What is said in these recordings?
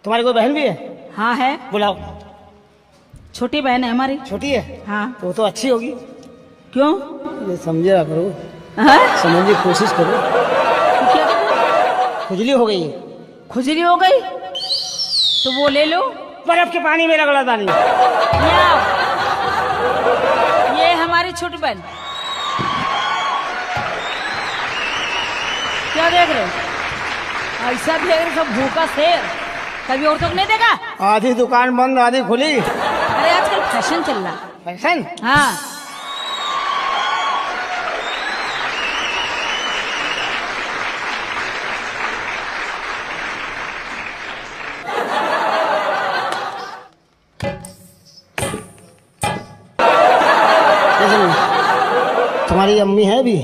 तुम्हारी कोई बहन भी है? हाँ है, बुलाओ। छोटी बहन है हमारी। छोटी है? हाँ। तो वो तो अच्छी होगी। क्यों? ये समझा करो, हाँ? समझने की कोशिश करो। क्या? खुजली हो गई है। खुजली हो गई तो वो ले लो, बर्फ के पानी में रगड़ा डाली। ये हमारी छोटी बहन। क्या देख रहे हो? ऐसा देख रहे हो, सब भूखा शेर। कभी औरतों को नहीं देखा? आधी दुकान बंद आधी खुली। अरे आजकल फैशन चल रहा। फैशन? हाँ। तुम्हारी अम्मी है भी?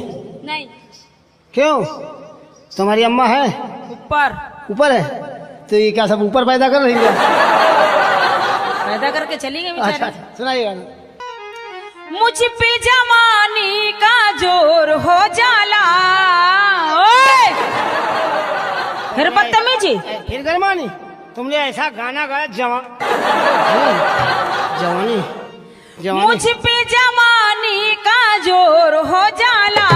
नहीं। क्यों? तुम्हारी अम्मा है? ऊपर। ऊपर है? तो ये क्या सब ऊपर पैदा कर रही है? पैदा करके चली गई बेचारी। अच्छा, सुनाइएगा। मुझ पे जवानी का जोर हो जाला। ओए! फिर बदतमीजी। फिर गरमानी। तुमने ऐसा गाना गाया जवानी जवानी। मुझ पे जवानी का जोर हो जाला,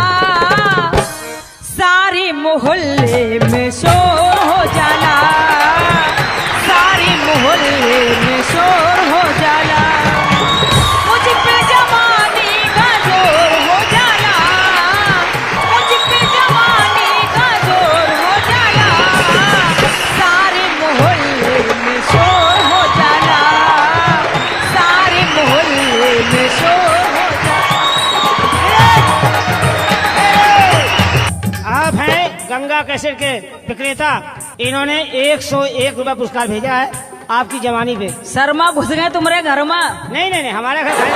सारे मोहल्ले में शोर हो जाला, सारे मोहल्ले में शोर हो जाला। मुझ पे जवानी का जोर हो जाला, मुझ पे जवानी का जोर हो जाला, सारे मोहल्ले में शोर हो जाला, सारे मोहल्ले में शोर हो जाला। आप हैं गंगा कैसेट के विक्रेता। इन्होंने 101 रुपया पुरस्कार भेजा है आपकी जवानी पे। शर्मा घुस गए तुम्हारे घर में। नहीं नहीं नहीं, हमारे घर खाली।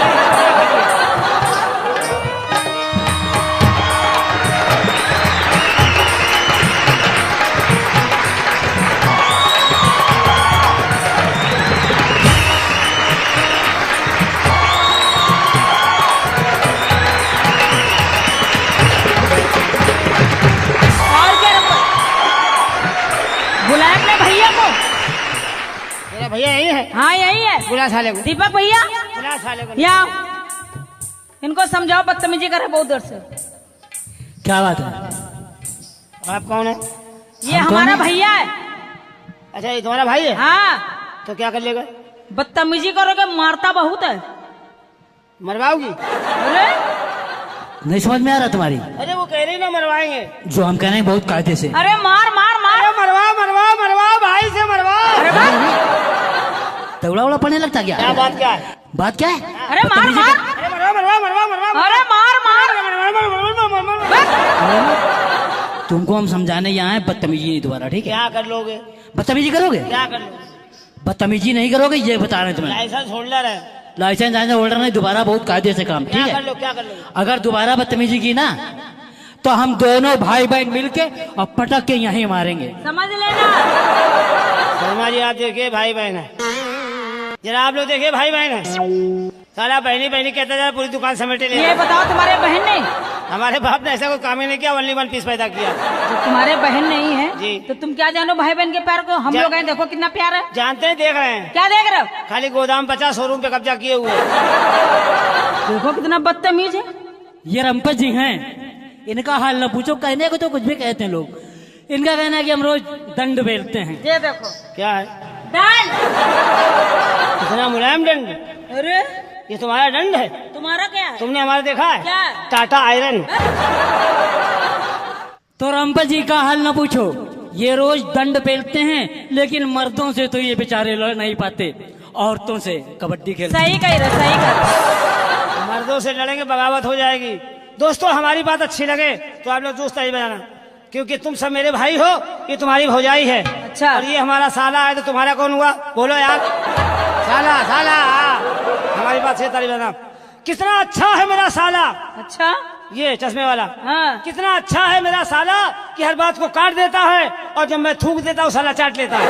बुलाया अपने भैया को। मेरा भैया यही है? हाँ यही है। बुला साले को। दीपक भैया, बुला साले को। या इनको समझाओ, बदतमीजी कर रहे बहुत देर से। क्या बात है? आप कौन है? ये हम कौन हमारा है? भैया है। अच्छा, ये तुम्हारा भाई है? हाँ। तो क्या कर लेगा? बदतमीजी करोगे मारता बहुत है। मरवाओगी? अरे नहीं समझ में आ रहा तुम्हारी? अरे वो कह रही ना मरवाएंगे। जो हम कह रहे हैं बहुत कायदे से। अरे मार मार मार। अरे मरवा मरवा मरवा, भाई से मरवा। अरे तगड़ा उड़ा पड़ने लगता क्या? क्या बात क्या है? बात क्या है? अरे मार बदतमीजी मार। अरे मरवा मरवा मरवा मरवा। अरे मार मार। तुमको हम समझाने यहाँ है, बदतमीजी नहीं दोबारा, ठीक है? क्या कर लोगे? बदतमीजी करोगे? क्या कर लोगे? बदतमीजी नहीं करोगे, ये बता रहे हैं तुम्हें। लाइसेंस होल्डर है। लाइसेंस होल्डर नहीं, दोबारा बहुत कायदे से काम, क्या ठीक कर है? लो? क्या कर लोगे? अगर दोबारा बदतमीजी की ना तो हम दोनों भाई बहन मिलके और पटक के यहीं मारेंगे। समझ लेना। शर्मा जी, आप देखिए भाई बहन है। जरा आप लोग देखिए भाई बहन है। सारा बहनी बहनी कहता जा, पूरी दुकान समेटे ले। ये बताओ, तुम्हारे बहन नहीं? हमारे बाप ने ऐसा कोई काम ही नहीं किया, ओनली वन पीस पैदा किया। जब तुम्हारे बहन नहीं है जी। तो तुम क्या जानो भाई बहन के प्यार को? हम लोग हैं, देखो कितना प्यार है। जानते हैं, देख रहे हैं। क्या देख रहे हो? खाली गोदाम 50 शोरूम पे कब्जा किए हुए। देखो कितना बदतमीज है। ये रंपत जी हैं, इनका हाल न पूछो। कहने को तो कुछ भी कहते हैं लोग। इनका कहना है कि हम रोज दंड बेलते हैं। ये देखो क्या है? दंड। इतना मुलायम दंड? अरे ये तुम्हारा दंड है? तुम्हारा क्या है? तुमने हमारा देखा है? क्या? टाटा आयरन। तो रंपत जी का हाल न पूछो। ये रोज दंड बेलते हैं, लेकिन मर्दों से तो ये बेचारे लड़ नहीं पाते, औरतों से कबड्डी खेलते। सही कह रहे, सही कह रहे। मर्दों से लड़ेंगे, बगावत हो जाएगी। दोस्तों, हमारी बात अच्छी लगे तो आप लोग दोस्त ही बजाना, क्योंकि तुम सब मेरे भाई हो, ये तुम्हारी भौजाई है। अच्छा। और ये हमारा साला है, तो तुम्हारा कौन हुआ? बोलो यार। साला साला। हमारी बात से ताली बजाना। कितना अच्छा है मेरा साला। अच्छा। ये चश्मे वाला। हाँ। कितना अच्छा है मेरा साला कि हर बात को काट देता है, और जब मैं थूक देता हूँ साला चाट लेता है।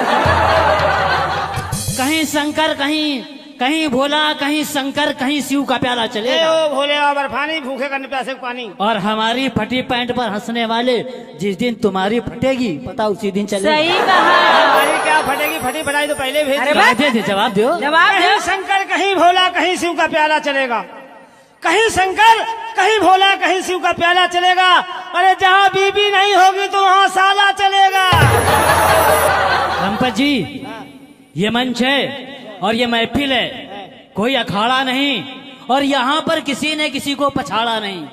कहीं शंकर कहीं कहीं भोला कहीं शंकर कहीं शिव का प्याला ए चलेगा। ओ भोले और बर्फानी, भूखे करने प्यासे को पानी। और हमारी फटी पैंट पर हंसने वाले, जिस दिन तुम्हारी फटेगी पता उसी दिन चलेगा। सही कहा। हमारी क्या फटेगी, फटी फटाई तो पहले भेज अरे दी। वाह। दे जवाब दो। जवाब कहीं दो। शंकर कहीं भोला कहीं शिव का प्याला चलेगा, कहीं शंकर कहीं भोला कहीं शिव का प्याला चलेगा। अरे जहाँ बीबी नहीं होगी तो वहाँ साला चलेगा। रंपत जी, ये मंच है और ये महफिल है, कोई अखाड़ा नहीं, और यहाँ पर किसी ने किसी को पछाड़ा नहीं।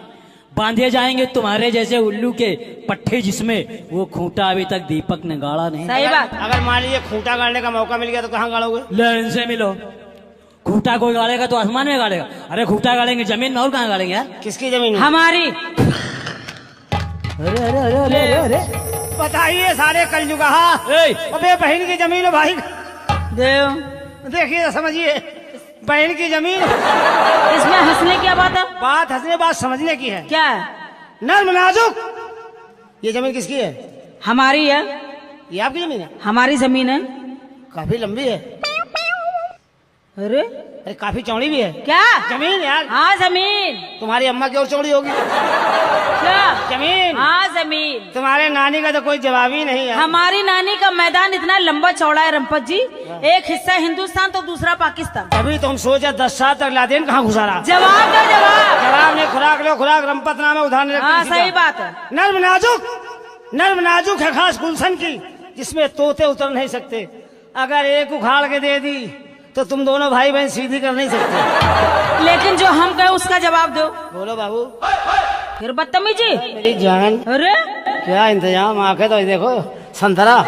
बांधे जाएंगे तुम्हारे जैसे उल्लू के पट्टे, जिसमें वो खूंटा अभी तक दीपक ने गाड़ा नहीं। सही बात। अगर मान लीजिए खूंटा गाड़ने का मौका मिल गया तो कहाँ गाड़ोगे? ले इनसे मिलो। खूंटा कोई गाड़ेगा तो आसमान में गाड़ेगा। अरे खूंटा गाड़ेंगे जमीन में, और कहाँ गाड़ेंगे यार? किसकी जमीन है? हमारी। अरे अरे अरे अरे अरे अरे बताइए सारे कलयुगा। अबे बहन की जमीन है भाई, देव। देखिए समझिए, बहन की जमीन। इसमें हंसने क्या बात है? बात हंसने, बात समझने की है। क्या है? नर्म नाजुक, ये जमीन किसकी है? हमारी है। ये आपकी जमीन है? हमारी जमीन है। काफी लंबी है, अरे अरे काफी चौड़ी भी है क्या? जमीन यार। हाँ जमीन। तुम्हारी अम्मा की और चौड़ी होगी क्या? जमीन। हाँ जमीन। तुम्हारे नानी का तो कोई जवाब ही नहीं है। हमारी नानी का मैदान इतना लंबा चौड़ा है रंपत जी, एक हिस्सा हिंदुस्तान तो दूसरा पाकिस्तान। अभी तो हम सोचा 10 साल तक लादेन कहाँ घुसा रहा। जवाब दो जवाब। जवाब ने खुराक लो खुराक, रंपत नाम है उधार। हाँ सही बात है। नर्म नाजुक है खास गुलशन की, जिसमें तोते उतर नहीं सकते। अगर एक उखाड़ के दे दी तो तुम दोनों भाई बहन सीधी कर नहीं सकते। लेकिन जो हम कहे उसका जवाब दो। बोलो बाबू। फिर बदतमीजी। मेरी जान, अरे क्या इंतजाम, आके तो देखो संतरा।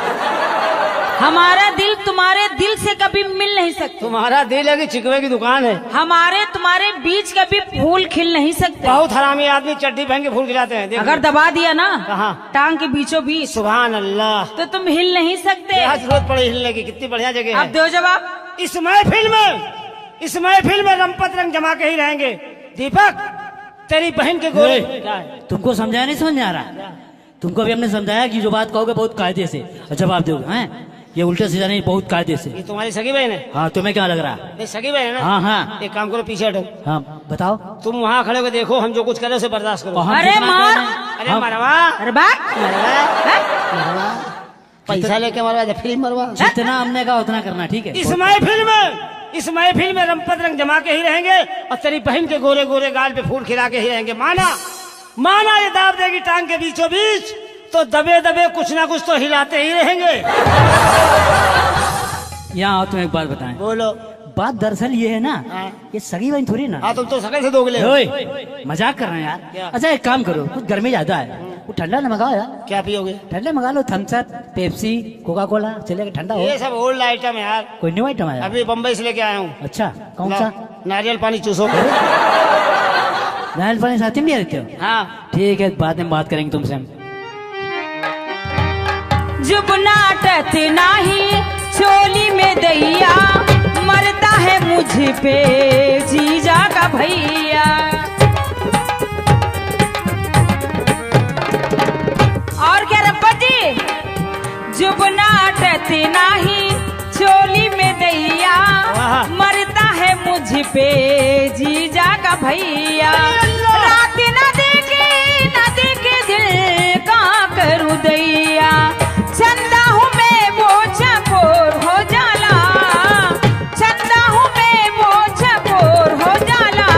हमारा दिल तुम्हारे दिल से कभी मिल नहीं सकता। तुम्हारा दिल है कि चिकवे की दुकान है? हमारे तुम्हारे बीच कभी फूल खिल नहीं सकते। बहुत हरामी आदमी चड्डी पहन के फूल खिलाते हैं। देखो। अगर दबा दिया ना कहाँ? टांग के बीचों बीच, सुभान अल्लाह, तो तुम हिल नहीं सकते। क्या जरूरत पड़े हिलने की, कितनी बढ़िया जगह अब है। दो जवाब। इस महफिल में रंपत रंग जमा के ही रहेंगे। दीपक, तेरी बहन के गोरे क्या है? तुमको समझाया नहीं समझ में आ रहा? तुमको भी हमने समझाया कि जो बात कहोगे बहुत कायदे से जवाब दोगे। हैं ये उल्टे सीधा नहीं, बहुत कायदे से। ये तुम्हारी सगी बहन है? हाँ तुम्हें क्या लग रहा? नहीं सगी बहन है ना? हाँ हाँ एक काम करो, पीछे हटो। हाँ बताओ। तुम वहाँ खड़े हो देखो, हम जो कुछ करे उसे बर्दाश्त करो। और हम अरे जितना मार। कह रहे हैं, अरे हम- मरवा, अरे बात। मरवा, पैसा लेके मरवा, फिर मरवा। जितना हमने कहा उतना करना, ठीक है? इस महफिल में रंपत रंग जमा के ही रहेंगे और तेरी बहन के गोरे गोरे गाल पे फूल खिला के ही रहेंगे। माना ये दाब देगी टांग के बीचों बीच, तो दबे दबे कुछ ना कुछ तो हिलाते ही रहेंगे। यहाँ आओ, तुम एक बात बताएं। बोलो। बात दरअसल ये है ना, हाँ। ये सगी बहन थोड़ी ना। हाँ तुम तो सकल से दोगले हो। ओए, मजाक कर रहे हैं क्या? यार। अच्छा एक काम करो, कुछ गर्मी ज्यादा है, वो ठंडा न मंगाओ यार। क्या पियोगे? ठंडा मंगा लो, Thums Up, Pepsi, Coca Cola, चलेगा, ठंडा हो। ये सब ओल्ड आइटम है यार, कोई न्यू आइटम आया? अभी बम्बई से लेके आया हूँ। अच्छा कौन सा? नारियल पानी चूसो। नारियल पानी साथ में नहीं रहते हो? हाँ ठीक है, बाद में बात करेंगे तुमसे हम। जुब नाटत नाही चोली में दैया, मरता है मुझ पे जीजा का भैया। और क्या रब्बत जी? जुब नाटत नाही चोली में दैया, वाह। मरता है मुझ पे जीजा का भैया। रात न देखे दिल का करूँ दैया, चंदा हूँ मैं वो चकोर हो जाला, चंदा हूँ मैं वो चकोर हो जाला,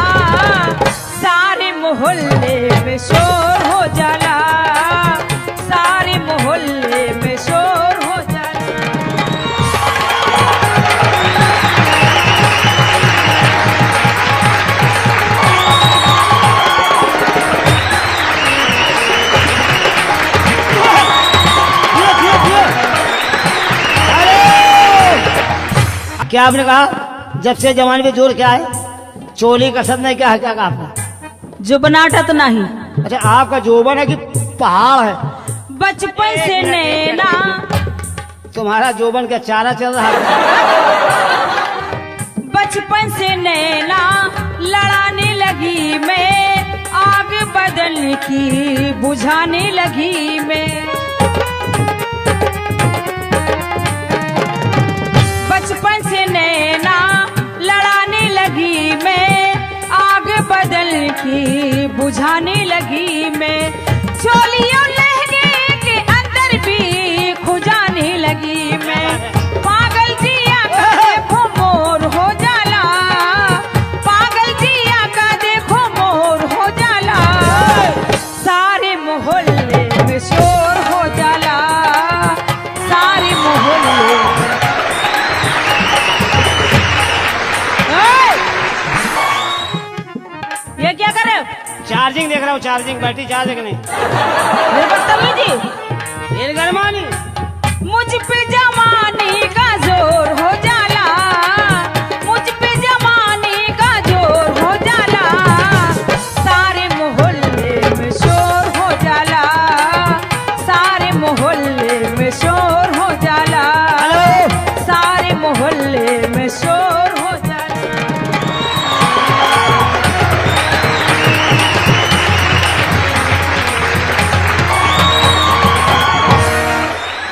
सारे मोहल्ले में शोर हो जाला, सारे मोहल्ले में शोर हो जाला। क्या आपने कहा? जब से जवानी पे जोर क्या है? चोली कसम नहीं, क्या है, क्या कहा आपने? जो बनाटत नहीं, अच्छा आपका जोबन है कि पहाड़ है? बचपन से नैना, तुम्हारा जोबन क्या चारा चल रहा है? बचपन से नैना लड़ाने लगी मैं, आग बदलने की बुझाने लगी मैं। बचपन से नैना लड़ा चार्जिंग देख रहा हूँ, चार्जिंग बैटरी चार्ज करने। ये बदतमीजी। फिर गरमानी मुझ पे जमाने का जोर हो जाला, मुझ पे जमाने का जोर हो जाला, सारे मोहल्ले में शोर हो जाला, सारे मोहल्ले में शोर हो जाला, सारे मोहल्ले में शोर हो जाला।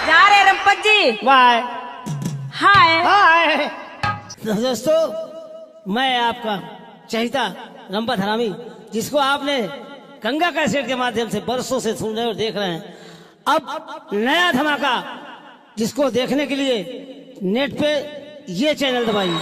जा रे रंपत जी। बाय। हाय। हाय दोस्तों, मैं आपका चहेता रंपत हरामी, जिसको आपने गंगा कैसेट के माध्यम से बरसों से सुन रहे और देख रहे हैं। अब नया धमाका जिसको देखने के लिए नेट पे ये चैनल दबाइए।